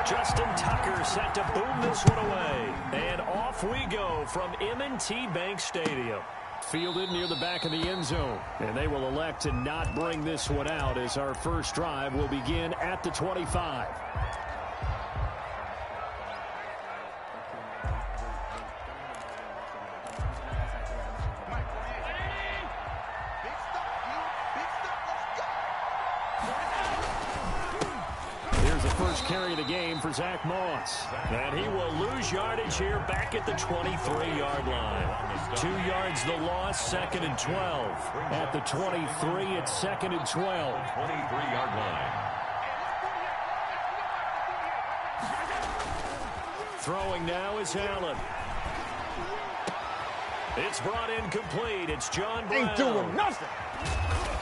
Justin Tucker set to boom this one away. And off we go from M&T Bank Stadium. Fielded near the back of the end zone. And they will elect to not bring this one out as our first drive will begin at the 25. Carry the game for Zach Moss. And he will lose yardage here back at the 23-yard line. 2 yards the loss, 2nd and 12. At the 23, it's 2nd and 12. 23-yard line. Throwing now is Allen. It's brought in complete. It's John Brown. Ain't doing nothing.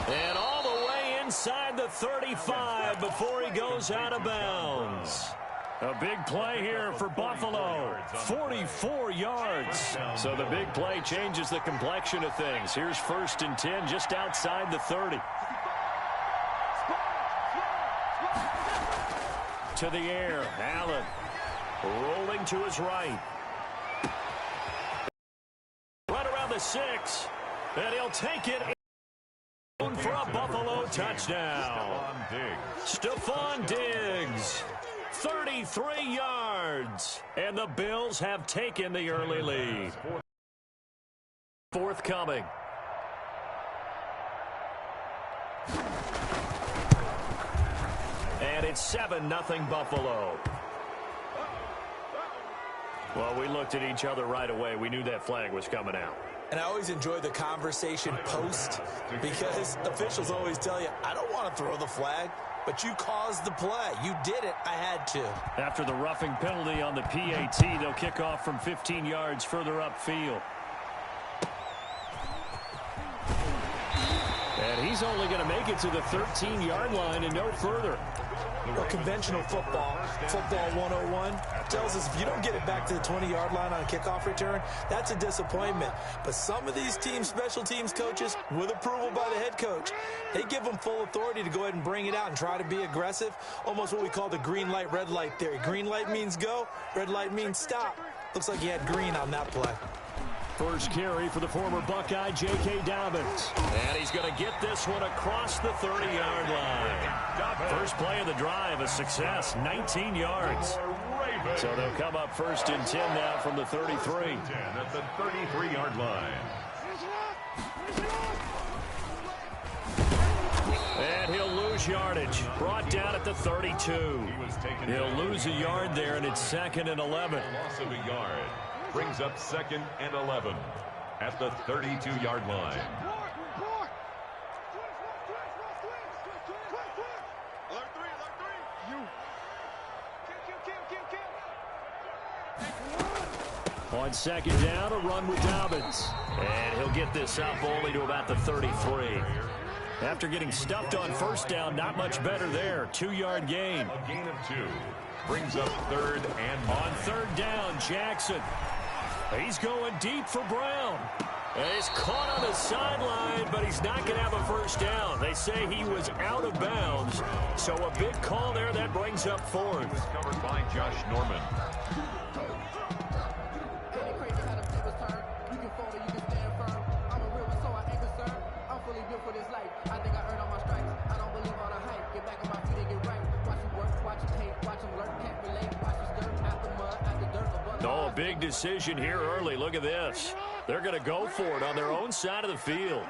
And all the way inside the 35 before he goes out of bounds. A big play here for Buffalo. 44 yards. So the big play changes the complexion of things. Here's 1st and 10 just outside the 30. To the air. Allen rolling to his right. Right around the 6. And he'll take it. For a Buffalo touchdown. Stephon Diggs, 33 yards. And the Bills have taken the early lead. Forthcoming. And it's 7-0 Buffalo. Well, we looked at each other right away. We knew that flag was coming out. And I always enjoy the conversation post because officials always tell you, I don't want to throw the flag, but you caused the play. You did it. I had to. After the roughing penalty on the PAT, they'll kick off from 15 yards further upfield. And he's only going to make it to the 13-yard line and no further. Well, conventional football 101, tells us if you don't get it back to the 20-yard line on a kickoff return, that's a disappointment. But some of these teams, special teams coaches, with approval by the head coach, they give them full authority to go ahead and bring it out and try to be aggressive, almost what we call the green light, red light theory. Green light means go, red light means stop. Looks like he had green on that play. First carry for the former Buckeye, J.K. Dobbins. And he's going to get this one across the 30-yard line. First play of the drive, a success, 19 yards. So they'll come up 1st and 10 now from the 33. At the 33-yard line. And he'll lose yardage. Brought down at the 32. He'll lose a yard there, and it's 2nd and 11. Loss of a yard. Brings up 2nd and 11 at the 32-yard line. On 2nd down, a run with Dobbins. And he'll get this up only to about the 33. After getting stuffed on 1st down, not much better there. 2-yard gain. A gain of 2. Brings up 3rd and 9. On 3rd down, Jackson. He's going deep for Brown. And he's caught on the sideline, but he's not going to have a 1st down. They say he was out of bounds. So a big call there. That brings up 4th. It was covered by Josh Norman. Oh, big decision here early. Look at this. They're going to go for it on their own side of the field.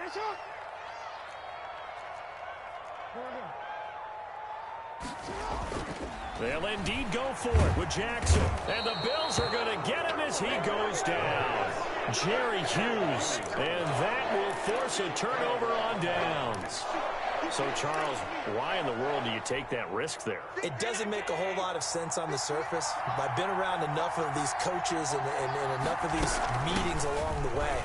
They'll indeed go for it with Jackson. And the Bills are going to get him as he goes down. Jerry Hughes. And that will force a turnover on downs. So, Charles, why in the world do you take that risk there? It doesn't make a whole lot of sense on the surface. I've been around enough of these coaches and enough of these meetings along the way.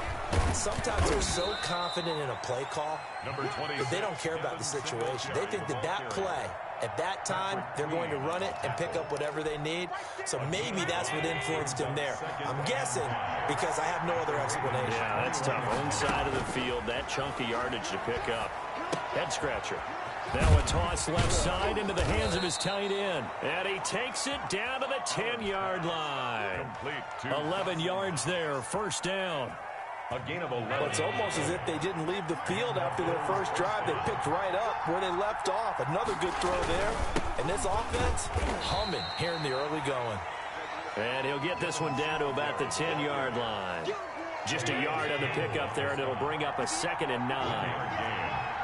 Sometimes they're so confident in a play call that they don't care about the situation. They think that that play, at that time, they're going to run it and pick up whatever they need. So maybe that's what influenced him there. I'm guessing because I have no other explanation. Yeah, that's tough. Own side of the field, that chunk of yardage to pick up. Head scratcher. Now a toss left side into the hands of his tight end. And he takes it down to the 10-yard line. 11 yards there, first down. A gain of 11. Well, it's almost as if they didn't leave the field after their first drive. They picked right up where they left off. Another good throw there. And this offense, humming here in the early going. And he'll get this one down to about the 10-yard line. Just a yard on the pickup there, and it'll bring up a 2nd and 9.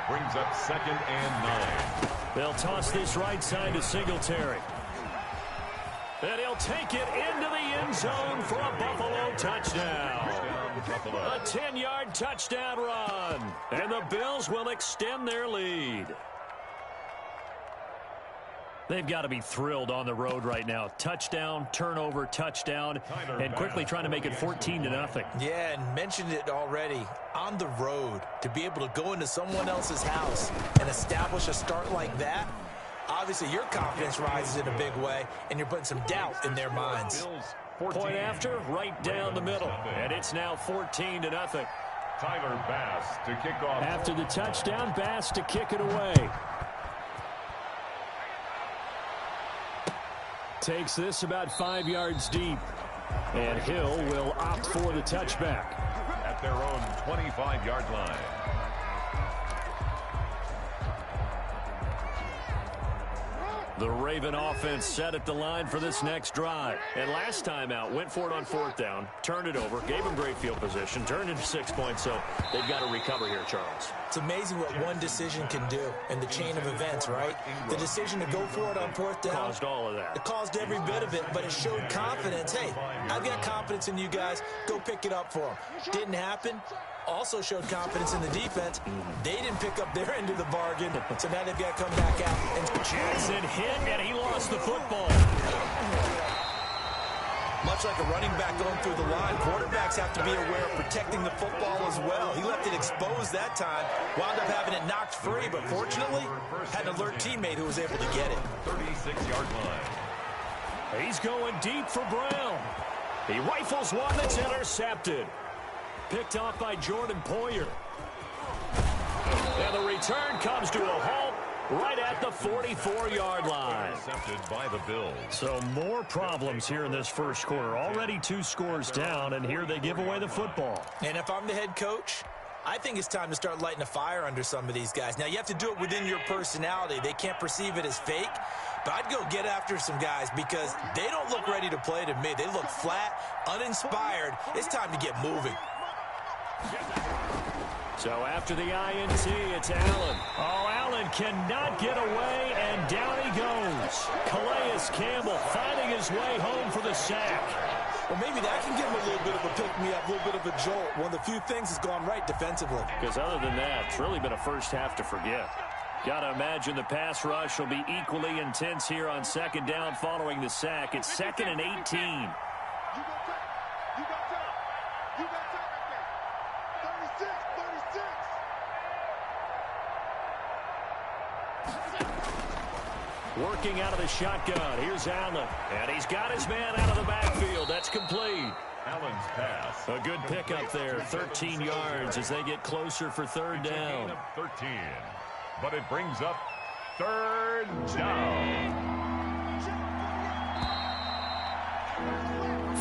Brings up 2nd and 9. They'll toss this right side to Singletary. And he'll take it into the end zone for a Buffalo touchdown. A 10-yard touchdown run. And the Bills will extend their lead. They've got to be thrilled on the road right now. Touchdown, turnover, touchdown, and quickly trying to make it 14-0. Yeah, and mentioned it already. On the road, to be able to go into someone else's house and establish a start like that, obviously your confidence rises in a big way, and you're putting some doubt in their minds. Point after, right down the middle, and it's now 14-0. Tyler Bass to kick off. After the touchdown, Bass to kick it away. Takes this about 5 yards deep. And Hill will opt for the touchback. At their own 25-yard line. The Raven offense set at the line for this next drive. And last time out, went for it on 4th down, turned it over, gave them great field position, turned into 6 points, so they've got to recover here, Charles. It's amazing what one decision can do in the chain of events, right? The decision to go for it on 4th down. Caused all of that. It caused every bit of it, but it showed confidence. Hey, I've got confidence in you guys. Go pick it up for them. Didn't happen. Also showed confidence in the defense. They didn't pick up their end of the bargain, so now they've got to come back out. And Jackson hit, and he lost the football. Much like a running back going through the line, quarterbacks have to be aware of protecting the football as well. He left it exposed that time, wound up having it knocked free, but fortunately, had an alert teammate who was able to get it. 36-yard line. He's going deep for Brown. He rifles one that's intercepted. Picked off by Jordan Poyer. And the return comes to a halt right at the 44-yard line. Intercepted by the Bills. So more problems here in this first quarter. Already 2 scores down, and here they give away the football. And if I'm the head coach, I think it's time to start lighting a fire under some of these guys. Now, you have to do it within your personality. They can't perceive it as fake. But I'd go get after some guys because they don't look ready to play to me. They look flat, uninspired. It's time to get moving. So after the INT, it's Allen. Oh, Allen cannot get away, and down he goes. Calais Campbell finding his way home for the sack. Well, maybe that can give him a little bit of a pick-me-up, a little bit of a jolt. One of the few things has gone right defensively. Because other than that, it's really been a first half to forget. Got to imagine the pass rush will be equally intense here on 2nd down following the sack. It's 2nd and 18. Working out of the shotgun. Here's Allen. And he's got his man out of the backfield. That's complete. Allen's pass. A good pickup there. 13 yards as they get closer for 3rd down. 13. But it brings up 3rd down.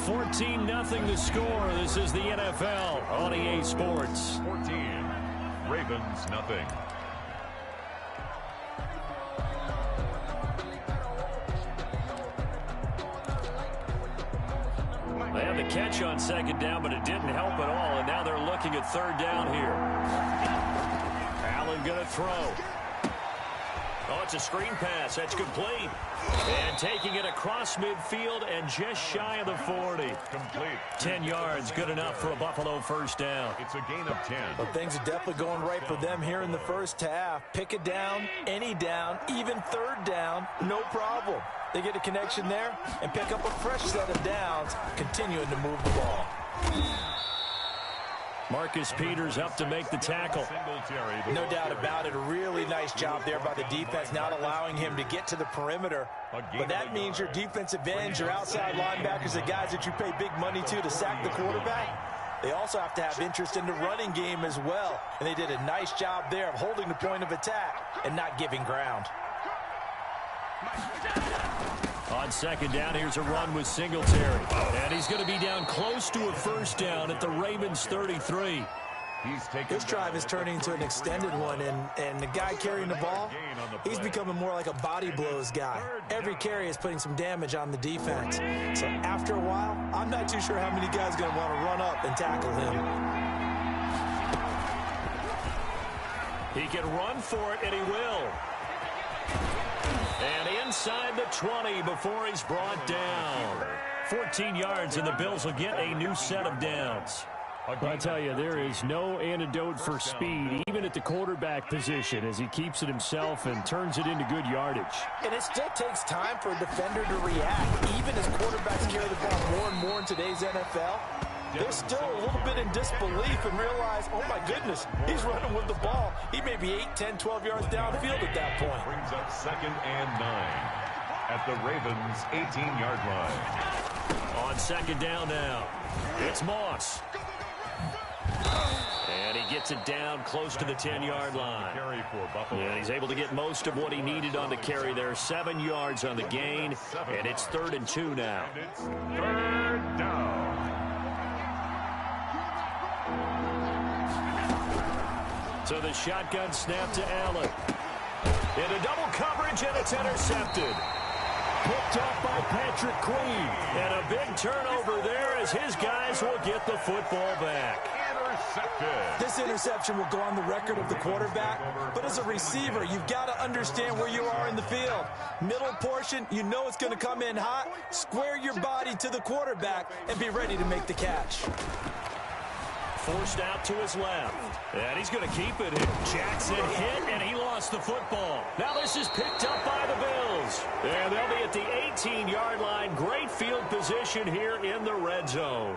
14-0 the score. This is the NFL on EA Sports. 14. Ravens nothing. They had the catch on 2nd down, but it didn't help at all, and now they're looking at 3rd down here. Allen going to throw. Oh, it's a screen pass. That's complete. And taking it across midfield and just shy of the 40. Complete. 10 yards, good enough for a Buffalo 1st down. It's a gain of 10. Well, things are definitely going right for them here in the first half. Pick it down, any down, even 3rd down, no problem. They get a connection there and pick up a fresh set of downs, continuing to move the ball. Marcus Peters up to make the tackle. No doubt about it. A really nice job there by the defense, not allowing him to get to the perimeter. But that means your defensive ends, your outside linebackers, the guys that you pay big money to sack the quarterback, They also have to have interest in the running game as well. And they did a nice job there of holding the point of attack and not giving ground. On second down, here's a run with Singletary. And he's going to be down close to a first down at the Ravens 33. This drive is turning into an extended one, and the guy carrying the ball, he's becoming more like a body blows guy. Every carry is putting some damage on the defense. So after a while, I'm not too sure how many guys are going to want to run up and tackle him. He can run for it, and he will. And inside the 20 before he's brought down. 14 yards, and the Bills will get a new set of downs. I tell you, there is no antidote for speed, even at the quarterback position, as he keeps it himself and turns it into good yardage. And it still takes time for a defender to react. Even as quarterbacks carry the ball more and more in today's NFL, they're still a little bit in disbelief and realize, oh my goodness, he's running with the ball. He may be 8, 10, 12 yards downfield at that point. Brings up 2nd and 9 at the Ravens' 18-yard line. On second down now, it's Moss. And he gets it down close to the 10-yard line. Yeah, he's able to get most of what he needed on the carry there. 7 yards on the gain, and it's 3rd and 2 now. It's 3rd down. So the shotgun snap to Allen. Into double coverage, and it's intercepted. Picked off by Patrick Queen. And a big turnover there as his guys will get the football back. This interception will go on the record of the quarterback, but as a receiver, you've got to understand where you are in the field. Middle portion, you know it's going to come in hot. Square your body to the quarterback and be ready to make the catch. Forced out to his left. And he's going to keep it. Jackson hit, and he lost the football. Now this is picked up by the Bills. And they'll be at the 18-yard line. Great field position here in the red zone.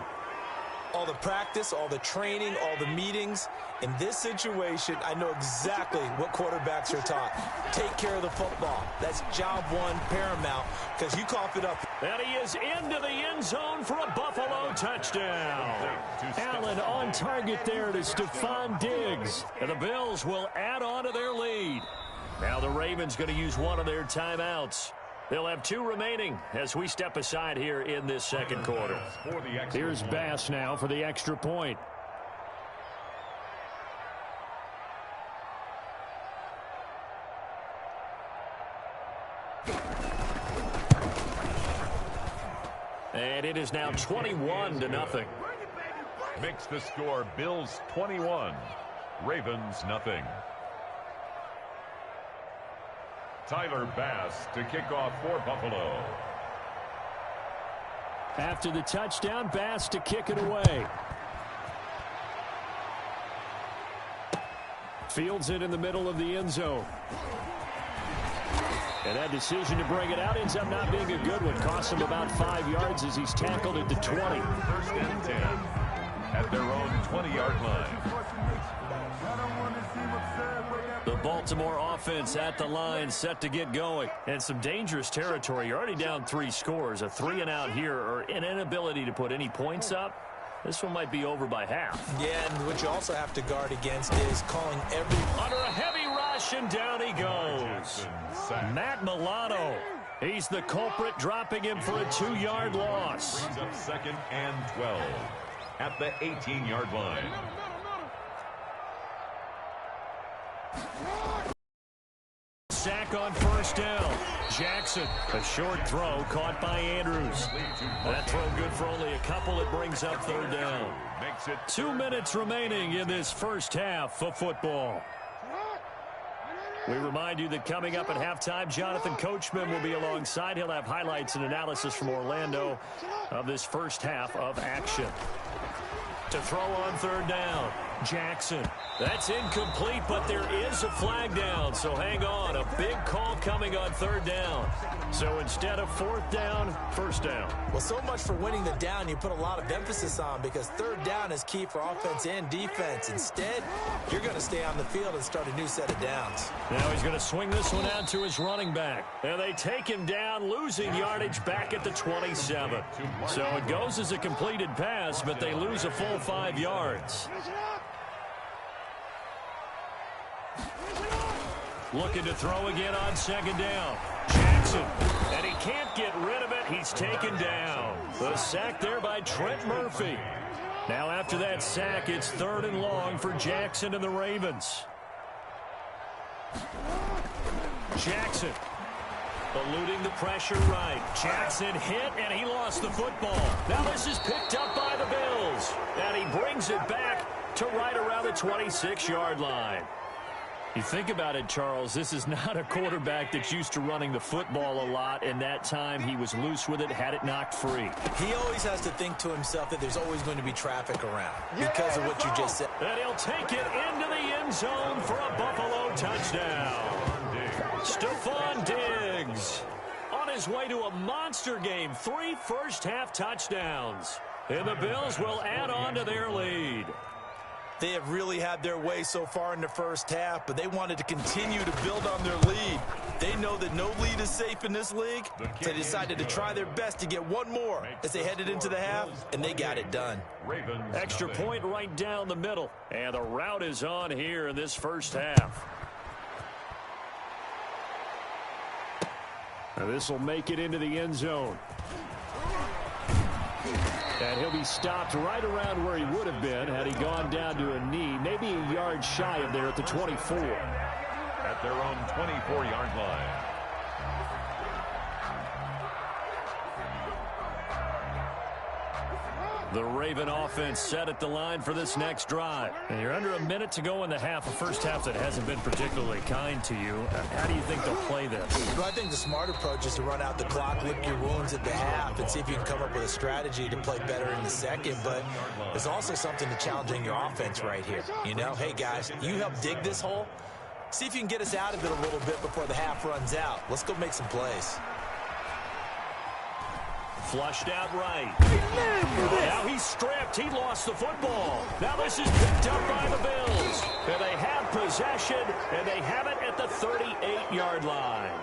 All the practice, all the training, all the meetings. In this situation, I know exactly what quarterbacks are taught. Take care of the football. That's job one, paramount, because you cough it up. And he is into the end zone for a Buffalo touchdown. Allen on target there to Stephon Diggs. And the Bills will add on to their lead. Now the Ravens going to use one of their timeouts. They'll have 2 remaining as we step aside here in this second quarter. Here's Bass now for the extra point. And it is now 21-0. Makes the score Bills 21, Ravens nothing. Tyler Bass to kick off for Buffalo. After the touchdown, Bass to kick it away. Fields it in the middle of the end zone. And that decision to bring it out ends up not being a good one. Costs him about 5 yards as he's tackled at the 20. 1st and 10 at their own 20-yard line. The Baltimore offense at the line, set to get going. And some dangerous territory. You're already down 3 scores. A 3-and-out here, or an inability to put any points up. This one might be over by half. Yeah, and what you also have to guard against is calling every... Under a heavy rush, and down he goes. Matt Milano. He's the culprit, dropping him for a 2-yard loss. Brings up 2nd and 12 at the 18-yard line. Sack on 1st down. Jackson, a short throw caught by Andrews. That throw good for only a couple. It brings up 3rd down. 2 minutes remaining in this first half of football. We remind you that coming up at halftime, Jonathan Coachman will be alongside. He'll have highlights and analysis from Orlando of this first half of action. To throw on 3rd down. Jackson. That's incomplete, but there is a flag down, so hang on. A big call coming on third down. So instead of fourth down, first down. Well, so much for winning the down you put a lot of emphasis on, because third down is key for offense and defense. Instead, you're going to stay on the field and start a new set of downs. Now he's going to swing this one out to his running back. And they take him down, losing yardage back at the 27. So it goes as a completed pass, but they lose a full 5 yards. Looking to throw again on second down. Jackson, and he can't get rid of it. He's taken down. The sack there by Trent Murphy. Now after that sack, it's third and long for Jackson and the Ravens. Jackson eluding the pressure right. Jackson hit, and he lost the football. Now this is picked up by the Bills. And he brings it back to right around the 26-yard line. You think about it, Charles, this is not a quarterback that's used to running the football a lot, and that time he was loose with it, had it knocked free. He always has to think to himself that there's always going to be traffic around because of what you just said. And he'll take it into the end zone for a Buffalo touchdown. Stephon Diggs on his way to a monster game, 3 first-half touchdowns. And the Bills will add on to their lead. They have really had their way so far in the first half, but they wanted to continue to build on their lead. They know that no lead is safe in this league, so they decided to try their best to get one more as they headed into the half, and they got it done. Extra point right down the middle, and the route is on here in this first half. Now this will make it into the end zone. And he'll be stopped right around where he would have been had he gone down to a knee, maybe a yard shy of there at the 24. At their own 24-yard line. The Raven offense set at the line for this next drive. And you're under a minute to go in the half, a first half that hasn't been particularly kind to you. How do you think they'll play this? Well, I think the smart approach is to run out the clock, lick your wounds at the half, and see if you can come up with a strategy to play better in the second. But there's also something to challenging your offense right here. You know, hey, guys, you help dig this hole. See if you can get us out of it a little bit before the half runs out. Let's go make some plays. Flushed out right. Now he's stripped. He lost the football. Now this is picked up by the Bills. And they have possession, and they have it at the 38-yard line.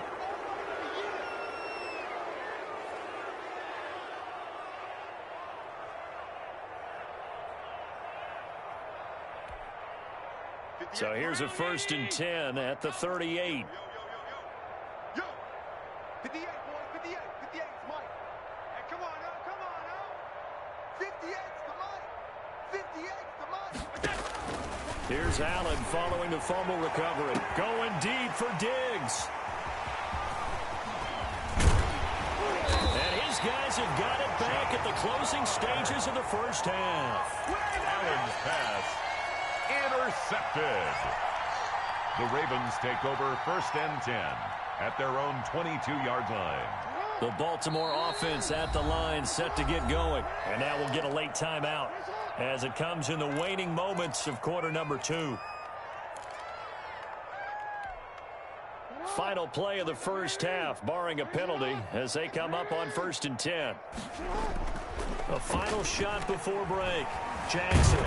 So here's a 1st and 10 at the 38. 58, boys, 58, 58, it's Mike. Hey, come on now. 58's the Mike. 58's the Mike. Here's Allen following the fumble recovery. Going deep for Diggs. And his guys have got it back at the closing stages of the first half. Allen's pass intercepted. The Ravens take over 1st and 10 at their own 22-yard line. The Baltimore offense at the line, set to get going. And now we'll get a late timeout as it comes in the waning moments of quarter number 2. Final play of the first half, barring a penalty, as they come up on 1st and 10. A final shot before break. Jackson.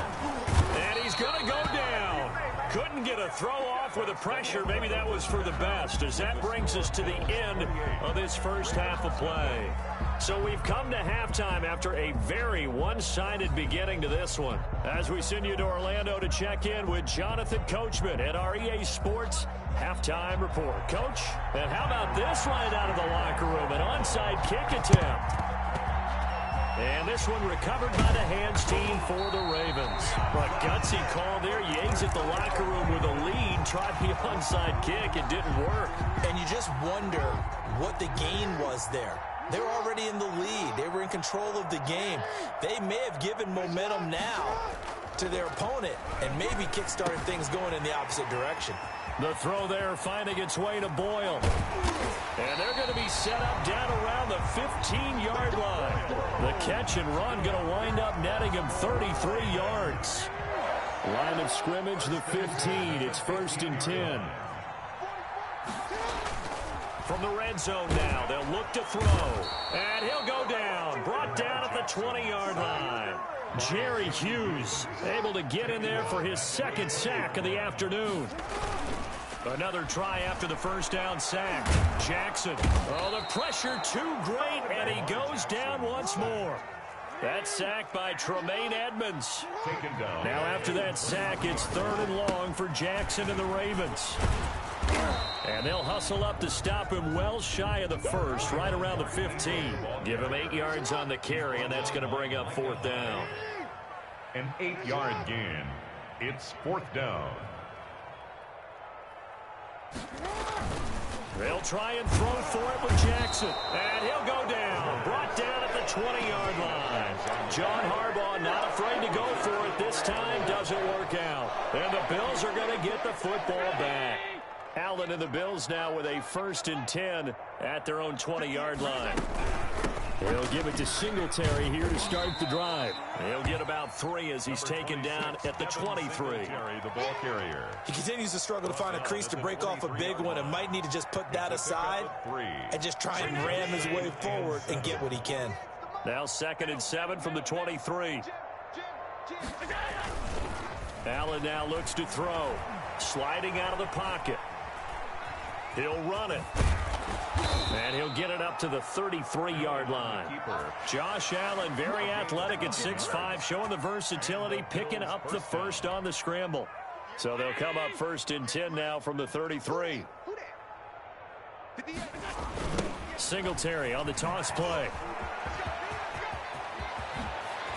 And he's going to go down. Couldn't get a throw off with the pressure. Maybe that was for the best, as that brings us to the end of this first half of play. So we've come to halftime after a very one-sided beginning to this one. As we send you to Orlando to check in with Jonathan Coachman at our EA Sports Halftime Report. Coach, and how about this right out of the locker room? An onside kick attempt. And this one recovered by the hands team for the Ravens. A gutsy call there. You exit the locker room with a lead. Tried the onside kick. It didn't work. And you just wonder what the gain was there. They're already in the lead. They were in control of the game. They may have given momentum now to their opponent and maybe kick-started things going in the opposite direction. The throw there finding its way to Boyle. And they're going to be set up down around the 15-yard line. The catch and run going to wind up netting him 33 yards. Line of scrimmage, the 15. It's 1st and 10. From the red zone now, they'll look to throw. And he'll go down. Brought down at the 20-yard line. Jerry Hughes able to get in there for his 2nd sack of the afternoon. Another try after the first down sack. Jackson. Oh, the pressure too great, and he goes down once more. That sack by Tremaine Edmonds. Taken down. Now after that sack, it's 3rd and long for Jackson and the Ravens. And they'll hustle up to stop him well shy of the first, right around the 15. Give him 8 yards on the carry, and that's going to bring up 4th down. An 8-yard gain. It's 4th down. They'll try and throw for it with Jackson. And he'll go down. Brought down at the 20-yard line. John Harbaugh not afraid to go for it this time. Doesn't work out. And the Bills are going to get the football back. Allen and the Bills now with a 1st and 10 at their own 20-yard line. They'll give it to Singletary here to start the drive. He'll get about 3 as he's taken down at the 23. The ball carrier. He continues to struggle to find a crease to break off a big one and might need to just put that aside and just try and ram his way forward and get what he can. Now 2nd and 7 from the 23. Allen now looks to throw. Sliding out of the pocket. He'll run it. And he'll get it up to the 33-yard line. Josh Allen, very athletic at 6'5", showing the versatility, picking up the first on the scramble. So they'll come up 1st and 10 now from the 33. Singletary on the toss play.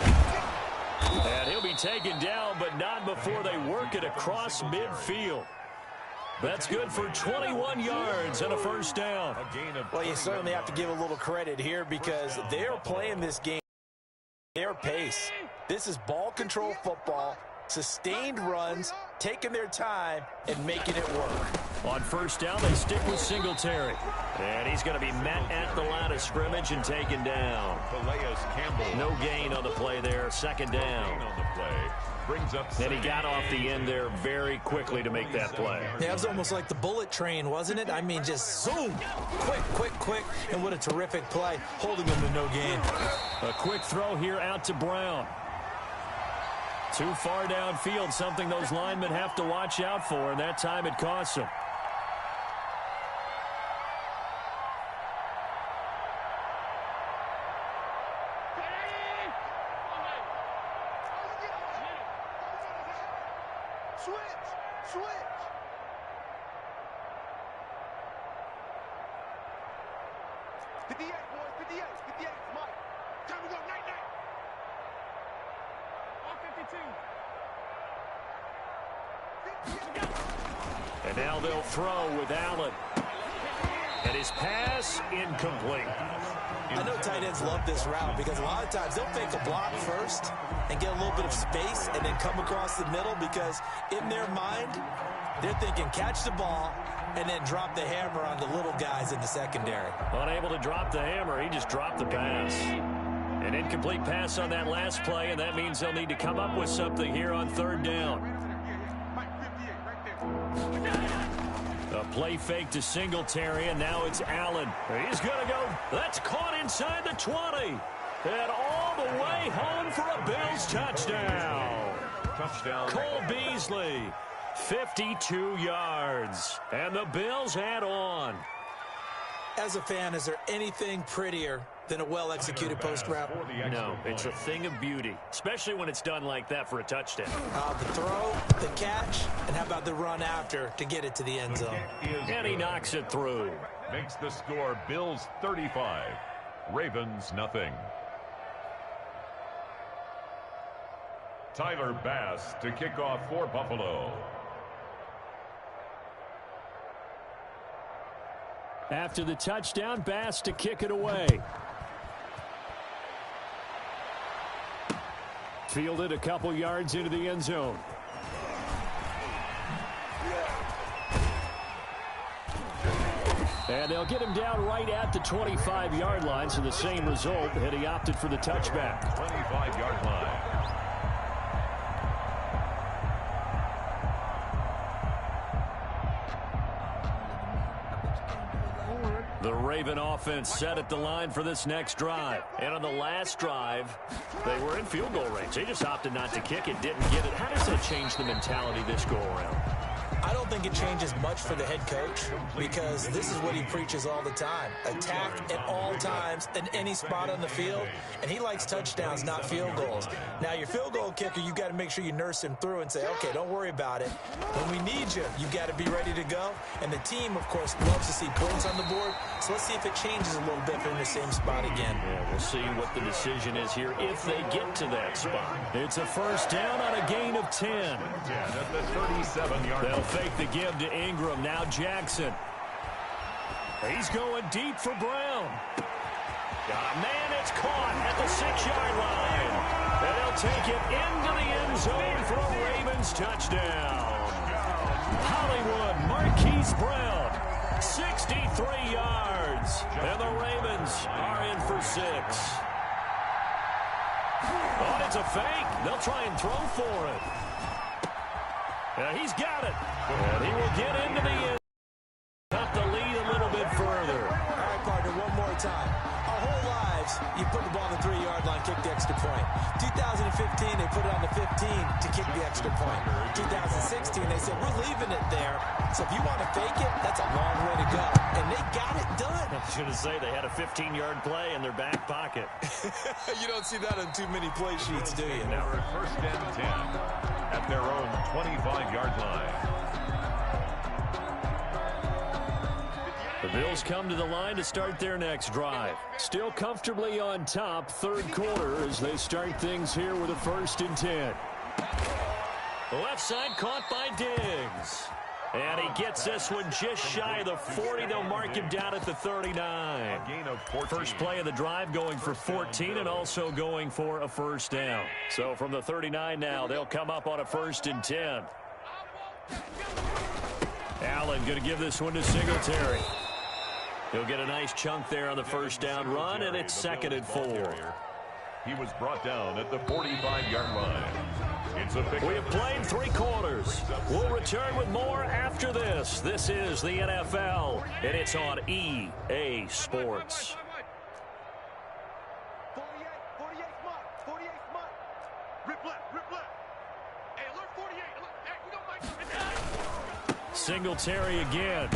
And he'll be taken down, but not before they work it across midfield. That's good for 21 yards and a 1st down. Well, you certainly have to give a little credit here because they're playing this game at their pace. This is ball control football, sustained runs, taking their time, and making it work. On 1st down, they stick with Singletary. And he's going to be met at the line of scrimmage and taken down. No gain on the play there. 2nd down. On the play. Brings up and he got off the end there very quickly to make that play. Yeah, it was almost like the bullet train, wasn't it? I mean, just zoom. Quick. And what a terrific play, holding him to no gain. A quick throw here out to Brown. Too far downfield, something those linemen have to watch out for, and that time it costs them. Switch. 58, boys, 58, Mike. Time to go, night. All 52. And now they'll throw with Allen. And his pass incomplete. I know tight ends love this route because a lot of times they'll fake a block first and get a little bit of space and then come across the middle because in their mind, they're thinking catch the ball and then drop the hammer on the little guys in the secondary. Unable to drop the hammer, he just dropped the pass. An incomplete pass on that last play, and that means they'll need to come up with something here on 3rd down. A play fake to Singletary, and now it's Allen. He's going to go. That's caught inside the 20. And all the way home for a Bills touchdown. Cole Beasley, 52 yards. And the Bills add on. As a fan, is there anything prettier than a well-executed post route? No, it's a thing of beauty, especially when it's done like that for a touchdown. The throw, the catch, and how about the run after to get it to the end zone? And he knocks it through. Makes the score Bills 35, Ravens nothing. Tyler Bass to kick off for Buffalo. After the touchdown, Bass to kick it away. Fielded a couple yards into the end zone. And they'll get him down right at the 25-yard line, so the same result, and he opted for the touchback. 25-yard line. Raven offense set at the line for this next drive. And on the last drive, they were in field goal range. They just opted not to kick it, didn't get it. How does that change the mentality this go-around? I don't think it changes much for the head coach because this is what he preaches all the time. Attack at all times in any spot on the field, and he likes touchdowns, not field goals. Now, your field goal kicker, you got to make sure you nurse him through and say, okay, don't worry about it. When we need you, you got to be ready to go. And the team, of course, loves to see points on the board, so let's see if it changes a little bit from the same spot again. Yeah, we'll see what the decision is here if they get to that spot. It's a first down on a gain of 10. At the 37-yard line. Fake the give to Ingram. Now Jackson. He's going deep for Brown. Got a man. It's caught at the 6-yard line. And they'll take it into the end zone for a Ravens touchdown. Hollywood Marquise Brown. 63 yards. And the Ravens are in for 6. Oh, it's a fake. They'll try and throw for it. He's got it. And he will get into the end. Up the lead a little bit further. All right, partner, one more time. Our whole lives, you put the ball on the 3-yard line, kick the extra point. 2015, they put it on the 15 to kick the extra point. 2016, they said, we're leaving it there. So if you want to fake it, that's a long way to go. And they got it done. I was going to say they had a 15-yard play in their back pocket. You don't see that on too many play sheets, do you? Now first and 10 at their own 25-yard line. The Bills come to the line to start their next drive. Still comfortably on top, third quarter, as they start things here with a first and 10. The left side caught by Diggs. And he gets this one just shy of the 40. They'll mark him down at the 39. A gain of 14. First play of the drive going for 14 and also going for a first down. So from the 39 now, they'll come up on a first and 10. Allen going to give this one to Singletary. He'll get a nice chunk there on the first down run, and it's second and 4. He was brought down at the 45-yard line. It's a big. We have played 3 quarters. We'll return with more after this. This is the NFL, and it's on EA Sports. 48 smart, 48 smart. Rip left. Hey, alert 48. Hey, we don't like. Singletary again.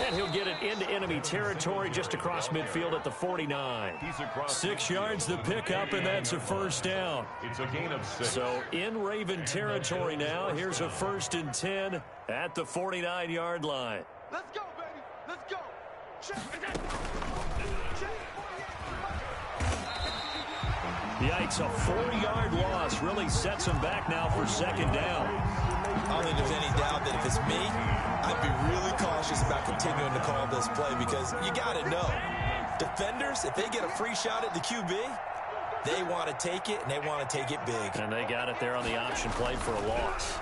And he'll get it into enemy territory just across midfield at the 49. 6 yards the pickup, and that's a first down. It's a gain of 6. So in Raven territory now, here's a first and 10 at the 49-yard line. Let's go, baby. Let's go. Yikes, a 4-yard loss really sets him back now for second down. I don't think there's any doubt that if it's me, I'd be really cautious about continuing to call this play because you got to know, defenders, if they get a free shot at the QB, they want to take it, and they want to take it big. And they got it there on the option play for a loss.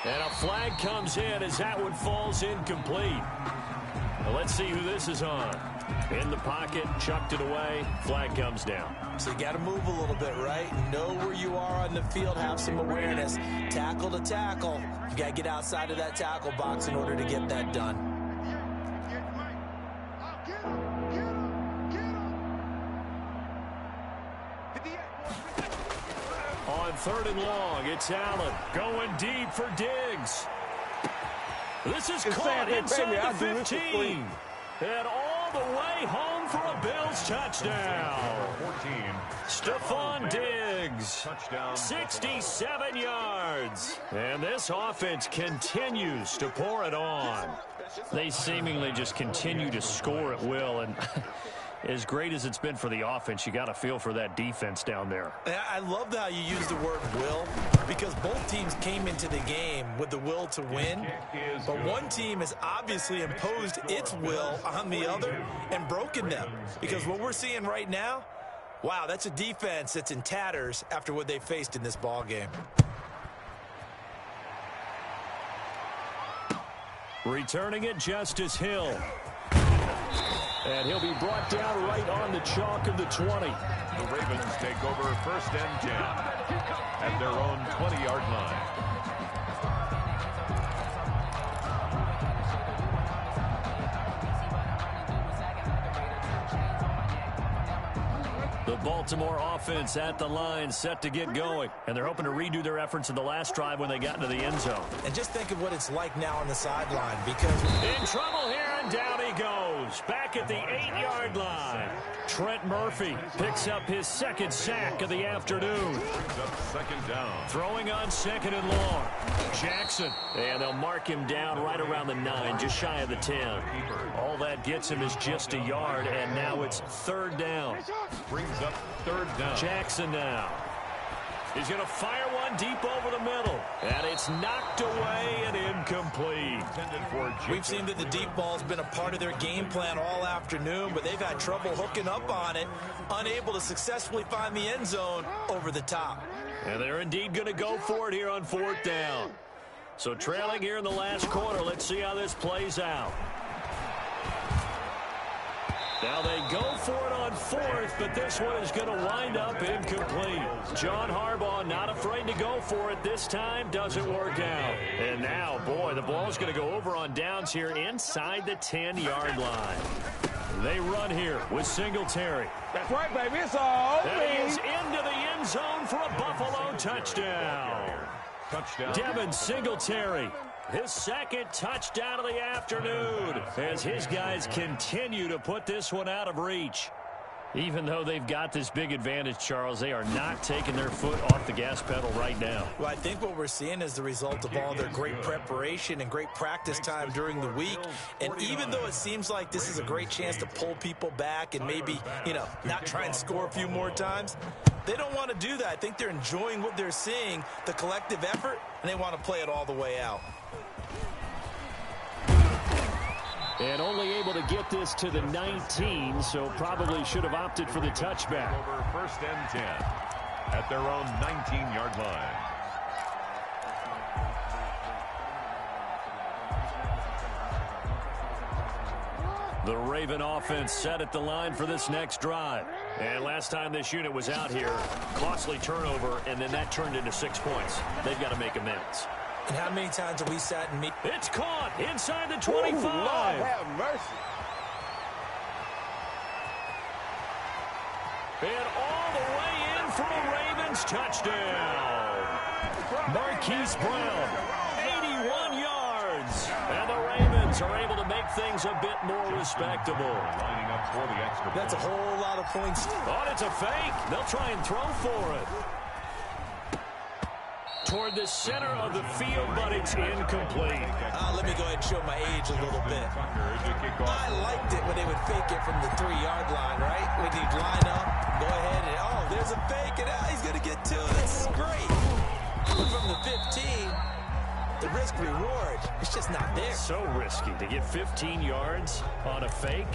And a flag comes in as that one falls incomplete. Well, let's see who this is on. In the pocket, chucked it away, flag comes down. So you got to move a little bit, right? Know where you are on the field, have some awareness. Tackle to tackle. You got to get outside of that tackle box in order to get that done. On 3rd and long, it's Allen going deep for Diggs. This is caught inside the 15. And all the way home for a Bills touchdown. 14. Stephon Diggs, Touchdown. 67 yards. And this offense continues to pour it on. They seemingly just continue to score at will. And as great as it's been for the offense, you got to feel for that defense down there. I love how you use the word will because both teams came into the game with the will to win. But one team has obviously imposed its will on the other and broken them. Because what we're seeing right now, wow, that's a defense that's in tatters after what they faced in this ball game. Returning it, Justice Hill. And he'll be brought down right on the chalk of the 20. The Ravens take over first and 10 at their own 20-yard line. The Baltimore offense at the line, set to get going. And they're hoping to redo their efforts in the last drive when they got into the end zone. And just think of what it's like now on the sideline, because in trouble here, and down he goes. Back at the 8-yard line. Trent Murphy picks up his second sack of the afternoon. Brings up second down. Throwing on second and long. Jackson. And they'll mark him down right around the 9, just shy of the 10. All that gets him is just a yard, and now it's third down. Brings up third down. Jackson now. He's going to fire one deep over the middle. And it's knocked away and incomplete. We've seen that the deep ball's been a part of their game plan all afternoon, but they've had trouble hooking up on it, unable to successfully find the end zone over the top. And they're indeed going to go for it here on fourth down. So trailing here in the last quarter, let's see how this plays out. Now they go for it on fourth, but this one is going to wind up incomplete. John Harbaugh not afraid to go for it this time. Doesn't work out. And now, boy, the ball's going to go over on downs here inside the 10-yard line. They run here with Singletary. That's right, baby. It's all And he is into the end zone for a Buffalo touchdown. Devin Singletary, his second touchdown of the afternoon, as his guys continue to put this one out of reach. Even though they've got this big advantage, Charles, they are not taking their foot off the gas pedal right now. Well, I think what we're seeing is the result of all their great preparation and great practice time during the week. And even though it seems like this is a great chance to pull people back and maybe, not try and score a few more times, they don't want to do that. I think they're enjoying what they're seeing, the collective effort, and they want to play it all the way out. And only able to get this to the 19, so probably should have opted for the touchback. Over first and 10 at their own 19-yard line. The Raven offense set at the line for this next drive. And last time this unit was out here, costly turnover, and then that turned into 6 points. They've got to make amends. And how many times have we sat and It's caught inside the 25. Ooh, Lord have mercy. And all the way in for a Ravens touchdown. Marquise Brown, 81 yards. And the Ravens are able to make things a bit more respectable. Lining up for the extra point. That's a whole lot of points. Oh, it's a fake. They'll try and throw for it. Toward the center of the field, but it's incomplete. Let me go ahead and show my age a little bit. I liked it when they would fake it from the 3-yard line, right? When you'd line up, go ahead, and there's a fake, and he's going to get to it. This is great. But from the 15, the risk-reward, it's just not there. So risky to get 15 yards on a fake.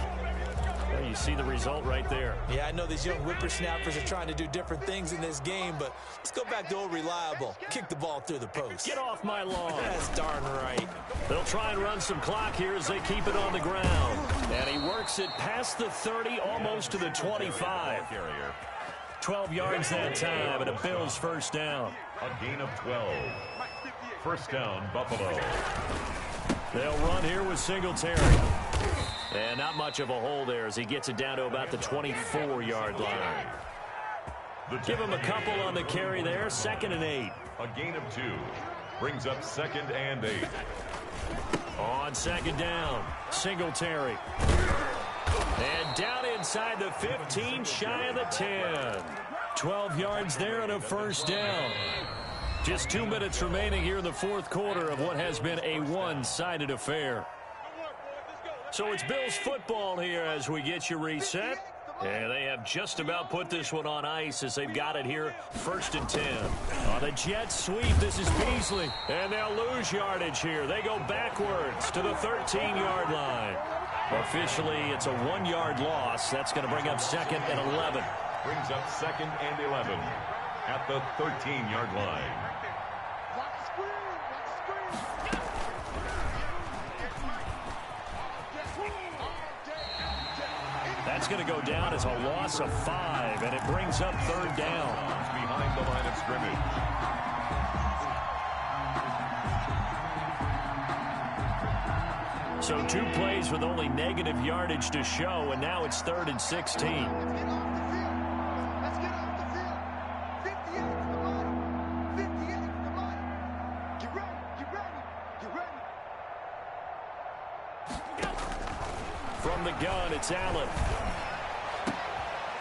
Well, you see the result right there. Yeah, I know these young whippersnappers are trying to do different things in this game, but let's go back to old reliable. Kick the ball through the post. Get off my lawn. That's darn right. They'll try and run some clock here as they keep it on the ground. And he works it past the 30, almost to the 25. 12 yards that time, and a Bills first down. A gain of 12. First down, Buffalo. They'll run here with Singletary. And not much of a hole there as he gets it down to about the 24-yard line. Give him a couple on the carry there. 2nd and 8. A gain of 2. Brings up 2nd and 8. On 2nd down, Singletary. And down inside the 15, shy of the 10. 12 yards there and a first down. Just 2 minutes remaining here in the fourth quarter of what has been a one-sided affair. So it's Bills football here as we get you reset. And they have just about put this one on ice as they've got it here, 1st and 10. On the jet sweep, this is Beasley. And they'll lose yardage here. They go backwards to the 13-yard line. Officially, it's a 1-yard loss. That's going to bring up 2nd and 11. Brings up 2nd and 11 at the 13-yard line. That's going to go down as a loss of 5, and it brings up 3rd down. Behind the line of scrimmage. So 2 plays with only negative yardage to show, and now it's 3rd and 16. From the gun, it's Allen.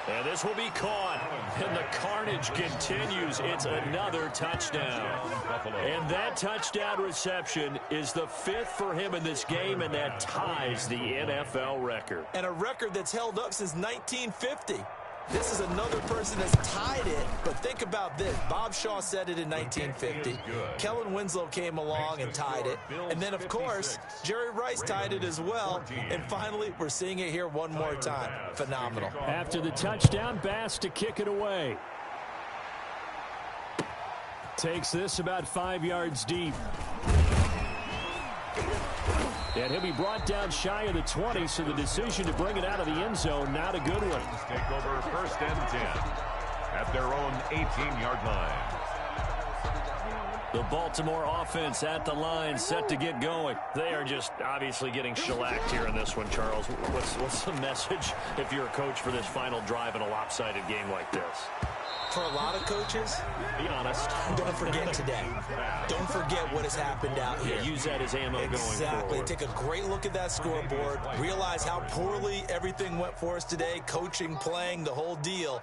And this will be caught. And the carnage continues. It's another touchdown. And that touchdown reception is the 5th for him in this game, and that ties the NFL record. And a record that's held up since 1950. This is another person that's tied it, but think about this. Bob Shaw said it in 1950. Kellen Winslow came along and tied it. And then, of course, Jerry Rice tied it as well. And finally, we're seeing it here one more time. Phenomenal. After the touchdown, Bass to kick it away. Takes this about 5 yards deep. And he'll be brought down shy of the 20, so the decision to bring it out of the end zone, not a good one. Take over 1st and 10 at their own 18-yard line. The Baltimore offense at the line, set to get going. They are just obviously getting shellacked here in this one, Charles. What's the message if you're a coach for this final drive in a lopsided game like this? For a lot of coaches, be honest. Don't forget today. Don't forget what has happened out here. Yeah, use that as ammo going forward. Exactly. Take a great look at that scoreboard. Realize how poorly everything went for us today. Coaching, playing, the whole deal.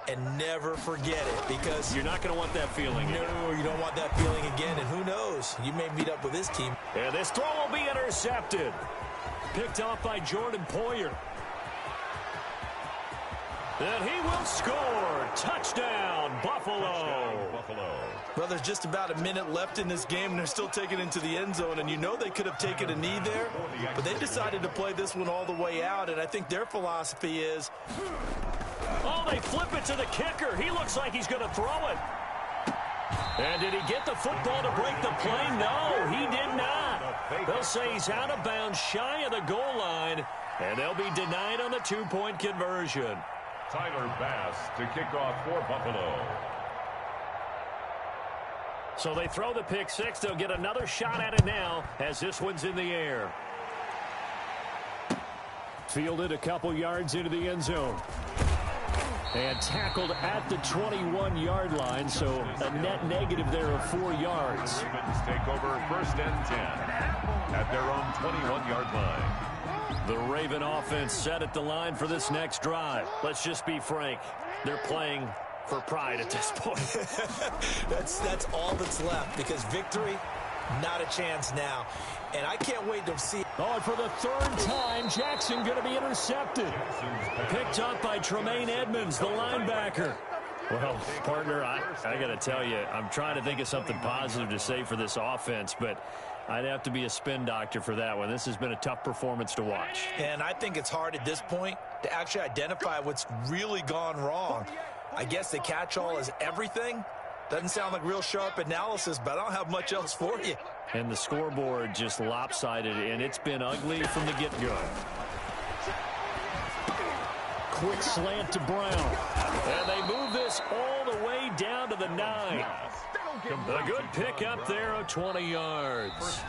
And never forget it, because you're not going to want that feeling. No, you don't want that feeling again. And who knows? You may meet up with this team. And this throw will be intercepted. Picked off by Jordan Poyer. And he will score. Touchdown, Buffalo. Well, there's just about a minute left in this game, and they're still taking it into the end zone. And you know they could have taken a knee there, but they decided to play this one all the way out. And I think their philosophy is... Oh, they flip it to the kicker. He looks like he's going to throw it. And did he get the football to break the play? No, he did not. They'll say he's out of bounds, shy of the goal line, and they'll be denied on the 2-point conversion. Tyler Bass to kick off for Buffalo. So they throw the pick six. They'll get another shot at it now as this one's in the air. Fielded a couple yards into the end zone. And tackled at the 21-yard line, so a net negative there of 4 yards. Ravens take over 1st and 10 at their own 21-yard line. The Raven offense set at the line for this next drive. Let's just be frank. They're playing for pride at this point. That's all that's left, because victory, not a chance now. And I can't wait to see. Oh, and for the 3rd time, Jackson going to be intercepted. Picked up by Tremaine Edmonds, the linebacker. Well, partner, I got to tell you, I'm trying to think of something positive to say for this offense, but I'd have to be a spin doctor for that one. This has been a tough performance to watch. And I think it's hard at this point to actually identify what's really gone wrong. I guess the catch-all is everything. Doesn't sound like real sharp analysis, but I don't have much else for you. And the scoreboard just lopsided, and it's been ugly from the get-go. Quick slant to Brown. And they move this all the way down to the 9. A good pick up there of 20 yards.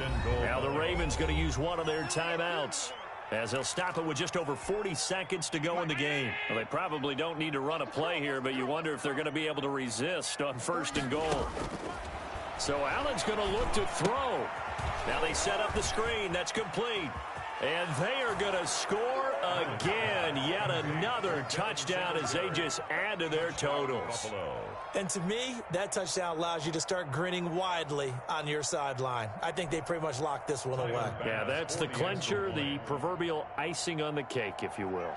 Now the Ravens going to use one of their timeouts, as they'll stop it with just over 40 seconds to go in the game. Well, they probably don't need to run a play here, but you wonder if they're going to be able to resist on 1st and goal. So Allen's going to look to throw. Now they set up the screen. That's complete. And they are going to score again. Yet another touchdown as they just add to their totals. And to me, that touchdown allows you to start grinning widely on your sideline. I think they pretty much locked this one away. Yeah, that's the clincher, the proverbial icing on the cake, if you will.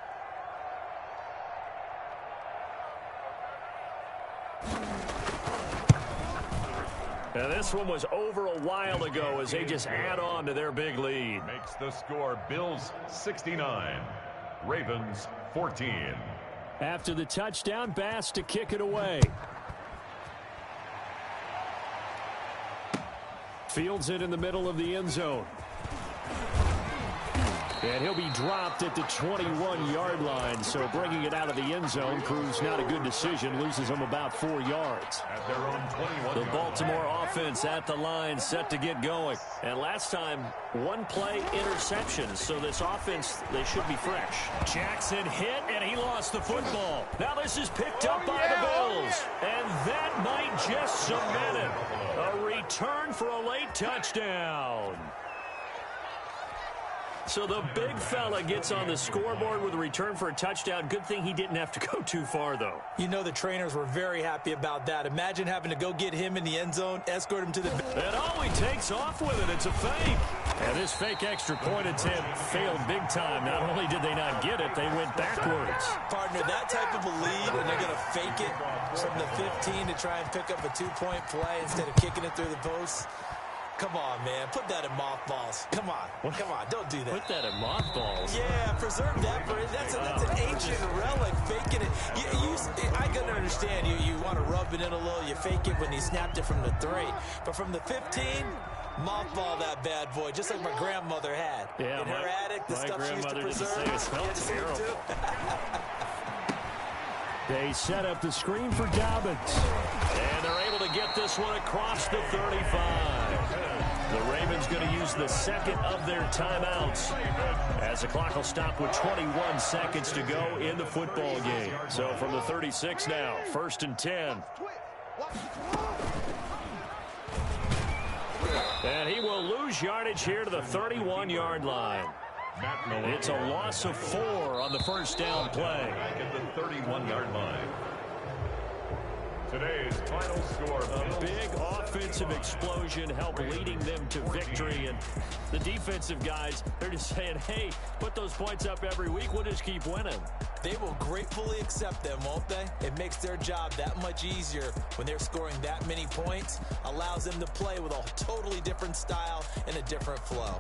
And this one was over a while ago as they just add on to their big lead. Makes the score Bills 69, Ravens 14. After the touchdown, Bass to kick it away. Fields it in the middle of the end zone. And he'll be dropped at the 21-yard line, so bringing it out of the end zone proves not a good decision, loses them about 4 yards. At their own 21. The Baltimore offense at the line, set to get going. And last time, one play interception, so this offense, they should be fresh. Jackson hit, and he lost the football. Now this is picked up by the Bills, and that might just cement it. A return for a late touchdown. So the big fella gets on the scoreboard with a return for a touchdown. Good thing he didn't have to go too far, though. You know the trainers were very happy about that. Imagine having to go get him in the end zone, escort him to the... And he takes off with it. It's a fake. And this fake extra point attempt failed big time. Not only did they not get it, they went backwards. Partner, that type of a lead, and they're going to fake it from the 15 to try and pick up a 2-point play instead of kicking it through the post. Come on, man. Put that in mothballs. Come on. Come on. Don't do that. Put that in mothballs? Yeah, preserve that. That's an ancient relic. Faking it. I can understand you want to rub it in a little. You fake it when he snapped it from the 3. But from the 15, mothball that bad boy, just like my grandmother had. Yeah, in her attic, the stuff she used to preserve. It smelled terrible. They set up the screen for Dobbins. And they're able to get this one across the 35. The Ravens going to use the second of their timeouts as the clock will stop with 21 seconds to go in the football game. So from the 36 now, 1st and 10. And he will lose yardage here to the 31-yard line. It's a loss of 4 on the first down play. Back at the 31-yard line. Today's final score. A big offensive explosion helped leading them to victory. And the defensive guys, they're just saying, hey, put those points up every week. We'll just keep winning. They will gratefully accept them, won't they? It makes their job that much easier when they're scoring that many points. Allows them to play with a totally different style and a different flow.